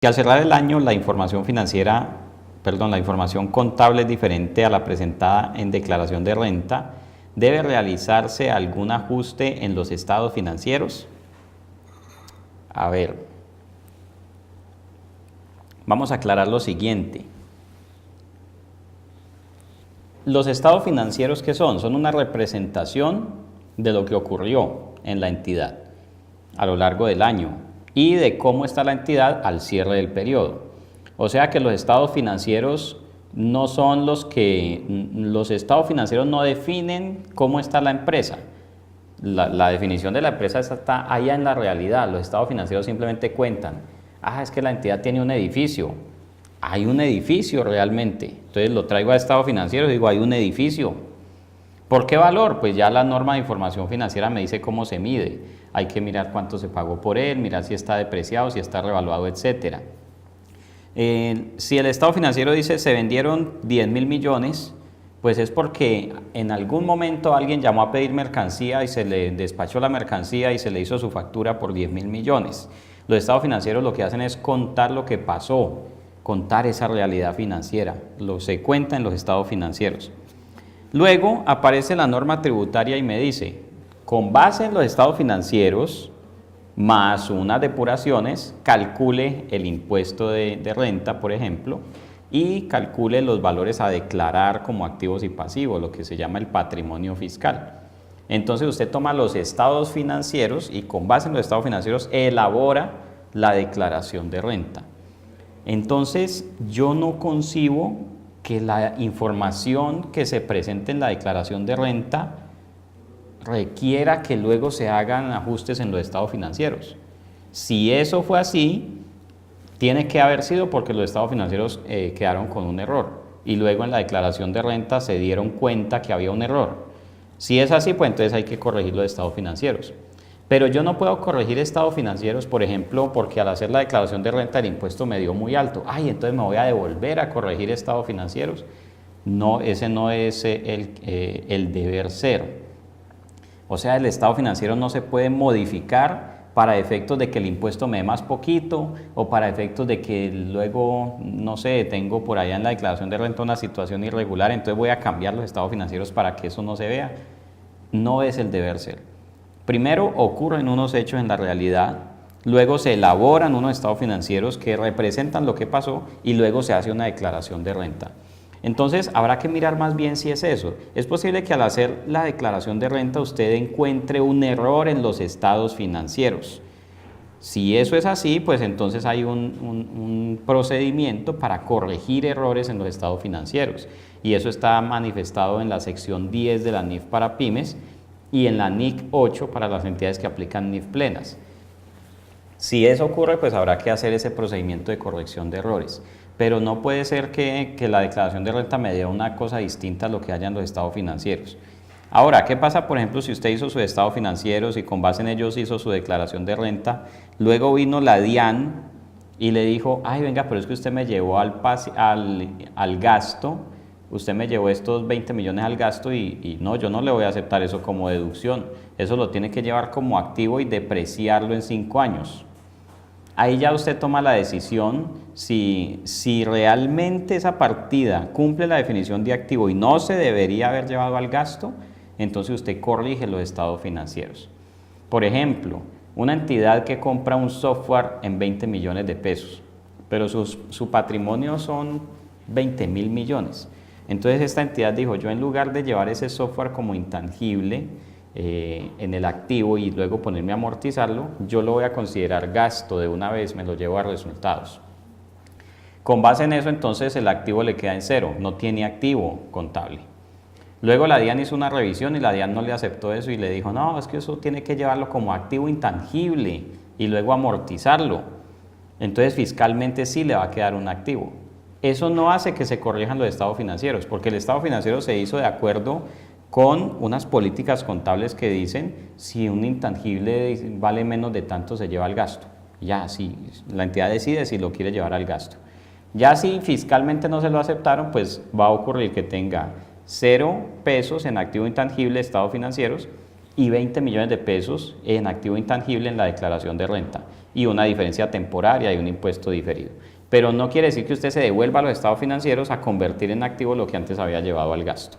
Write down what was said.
que al cerrar el año la información la información contable es diferente a la presentada en declaración de renta, ¿debe realizarse algún ajuste en los estados financieros? A ver, vamos a aclarar lo siguiente. Los estados financieros, ¿qué son? Son una representación de lo que ocurrió en la entidad a lo largo del año y de cómo está la entidad al cierre del periodo. O sea que los estados financieros no son los estados financieros no definen cómo está la empresa. La definición de la empresa está allá en la realidad. Los estados financieros simplemente cuentan, es que la entidad tiene un edificio. Hay un edificio realmente. Entonces lo traigo a estado financiero y digo, hay un edificio. ¿Por qué valor? Pues ya la norma de información financiera me dice cómo se mide. Hay que mirar cuánto se pagó por él, mirar si está depreciado, si está revaluado, etcétera. Si el estado financiero dice se vendieron 10.000 millones, pues es porque en algún momento alguien llamó a pedir mercancía y se le despachó la mercancía y se le hizo su factura por 10.000 millones. Los estados financieros lo que hacen es contar lo que pasó, contar esa realidad financiera, se cuenta en los estados financieros. Luego aparece la norma tributaria y me dice, con base en los estados financieros, más unas depuraciones, calcule el impuesto de renta, por ejemplo, y calcule los valores a declarar como activos y pasivos, lo que se llama el patrimonio fiscal. Entonces usted toma los estados financieros y con base en los estados financieros elabora la declaración de renta. Entonces yo no concibo que la información que se presente en la declaración de renta requiera que luego se hagan ajustes en los estados financieros. Si eso fue así, tiene que haber sido porque los estados financieros quedaron con un error y luego en la declaración de renta se dieron cuenta que había un error. Si es así, pues entonces hay que corregir los estados financieros. Pero yo no puedo corregir estados financieros, por ejemplo, porque al hacer la declaración de renta el impuesto me dio muy alto. Entonces me voy a devolver a corregir estados financieros. No, ese no es el deber ser. O sea, el estado financiero no se puede modificar para efectos de que el impuesto me dé más poquito o para efectos de que luego, no sé, tengo por allá en la declaración de renta una situación irregular, entonces voy a cambiar los estados financieros para que eso no se vea. No es el deber ser. Primero ocurren unos hechos en la realidad, luego se elaboran unos estados financieros que representan lo que pasó y luego se hace una declaración de renta. Entonces habrá que mirar más bien si es eso. Es posible que al hacer la declaración de renta usted encuentre un error en los estados financieros. Si eso es así, pues entonces hay un procedimiento para corregir errores en los estados financieros. Y eso está manifestado en la sección 10 de la NIF para pymes y en la NIC 8 para las entidades que aplican NIF plenas. Si eso ocurre, pues habrá que hacer ese procedimiento de corrección de errores. Pero no puede ser que la declaración de renta me dé una cosa distinta a lo que haya en los estados financieros. Ahora, ¿qué pasa, por ejemplo, si usted hizo sus estados financieros y con base en ellos hizo su declaración de renta, luego vino la DIAN y le dijo, venga, pero es que usted me llevó al gasto, usted me llevó estos 20 millones al gasto y no, yo no le voy a aceptar eso como deducción, eso lo tiene que llevar como activo y depreciarlo en 5 años. Ahí ya usted toma la decisión si realmente esa partida cumple la definición de activo y no se debería haber llevado al gasto, entonces usted corrige los estados financieros. Por ejemplo, una entidad que compra un software en 20 millones de pesos, pero su patrimonio son 20.000 millones. Entonces esta entidad dijo, yo en lugar de llevar ese software como intangible, en el activo y luego ponerme a amortizarlo, yo lo voy a considerar gasto de una vez, me lo llevo a resultados. Con base en eso, entonces el activo le queda en cero, no tiene activo contable. Luego la DIAN hizo una revisión y la DIAN no le aceptó eso y le dijo, no, es que eso tiene que llevarlo como activo intangible y luego amortizarlo. Entonces fiscalmente sí le va a quedar un activo. Eso no hace que se corrijan los estados financieros, porque el estado financiero se hizo de acuerdo con unas políticas contables que dicen si un intangible vale menos de tanto se lleva al gasto. Ya, sí, la entidad decide si lo quiere llevar al gasto. Ya si fiscalmente no se lo aceptaron, pues va a ocurrir que tenga 0 pesos en activo intangible, estados financieros, y 20 millones de pesos en activo intangible en la declaración de renta y una diferencia temporaria y un impuesto diferido. Pero no quiere decir que usted se devuelva a los estados financieros a convertir en activo lo que antes había llevado al gasto.